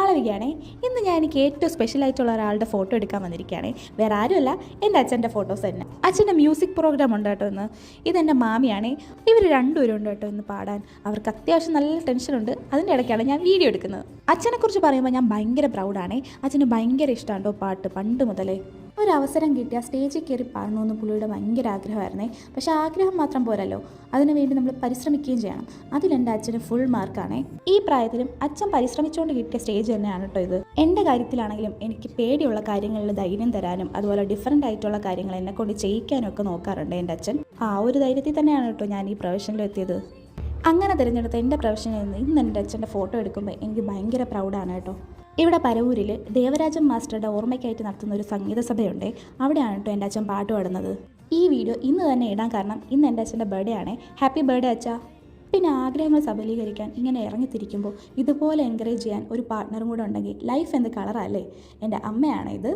മാളവികയാണേ. ഇന്ന് ഞാൻ എനിക്ക് ഏറ്റവും സ്പെഷ്യലായിട്ടുള്ള ഒരാളുടെ ഫോട്ടോ എടുക്കാൻ വന്നിരിക്കുകയാണേ. വേറെ ആരുമല്ല, എൻ്റെ അച്ഛൻ്റെ ഫോട്ടോസ് തന്നെ. അച്ഛൻ്റെ മ്യൂസിക് പ്രോഗ്രാം ഉണ്ട് കേട്ടോ ഇന്ന്. ഇതെൻ്റെ മാമിയാണേ. ഇവർ രണ്ടുപേരും ഉണ്ട് കേട്ടോ ഇന്ന് പാടാൻ. അവർക്ക് അത്യാവശ്യം നല്ല ടെൻഷനുണ്ട്. അതിൻ്റെ ഇടയ്ക്കാണ് ഞാൻ വീഡിയോ എടുക്കുന്നത്. അച്ഛനെക്കുറിച്ച് പറയുമ്പോൾ ഞാൻ ഭയങ്കര പ്രൗഡാണേ. അച്ഛന് ഭയങ്കര ഇഷ്ടമാണ് കേട്ടോ പാട്ട് പണ്ട് മുതലേ. ഒരവസരം കിട്ടിയാൽ സ്റ്റേജിൽ കയറി പാടണമെന്ന് പുള്ളിയുടെ ഭയങ്കര ആഗ്രഹമായിരുന്നേ. പക്ഷേ ആഗ്രഹം മാത്രം പോരല്ലോ, അതിനുവേണ്ടി നമ്മൾ പരിശ്രമിക്കുകയും ചെയ്യണം. അതിലെൻ്റെ അച്ഛന് ഫുൾ മാർക്കാണേ. ഈ പ്രായത്തിലും അച്ഛൻ പരിശ്രമിച്ചുകൊണ്ട് കിട്ടിയ സ്റ്റേജ് തന്നെയാണ് കേട്ടോ ഇത്. എൻ്റെ കാര്യത്തിലാണെങ്കിലും എനിക്ക് പേടിയുള്ള കാര്യങ്ങളിൽ ധൈര്യം തരാനും അതുപോലെ ഡിഫറൻ്റ് ആയിട്ടുള്ള കാര്യങ്ങൾ എന്നെ കൊണ്ട് ചെയ്യിക്കാനും ഒക്കെ നോക്കാറുണ്ട് എൻ്റെ അച്ഛൻ. ആ ഒരു ധൈര്യത്തിൽ തന്നെയാണ് കേട്ടോ ഞാൻ ഈ പ്രൊഫഷനിലെത്തിയത്. അങ്ങനെ തിരഞ്ഞെടുത്ത എൻ്റെ പ്രൊഫഷനിൽ നിന്ന് ഇന്ന് എൻ്റെ അച്ഛൻ്റെ ഫോട്ടോ എടുക്കുമ്പോൾ എനിക്ക് ഭയങ്കര പ്രൗഡാണ് കേട്ടോ. ഇവിടെ പരവൂരിൽ ദേവരാജൻ മാസ്റ്ററുടെ ഓർമ്മയ്ക്കായിട്ട് നടത്തുന്ന ഒരു സംഗീത സഭയുണ്ട്. അവിടെയാണ് കേട്ടോ എൻ്റെ അച്ഛൻ പാട്ട് പാടുന്നത്. ഈ വീഡിയോ ഇന്ന് തന്നെ ഇടാൻ കാരണം ഇന്ന് എൻ്റെ അച്ഛൻ്റെ ബർത്ത്ഡേ ആണ്. ഹാപ്പി ബർത്ത്ഡേ അച്ഛാ. പിന്നെ ആഗ്രഹങ്ങൾ സബലീകരിക്കാൻ ഇങ്ങനെ ഇറങ്ങിത്തിരിക്കുമ്പോൾ ഇതുപോലെ എൻകറേജ് ചെയ്യാൻ ഒരു പാർട്ട്ണറും കൂടെ ഉണ്ടെങ്കിൽ ലൈഫ് എന്ത് കളറല്ലേ. എൻ്റെ അമ്മയാണ് ഇത്.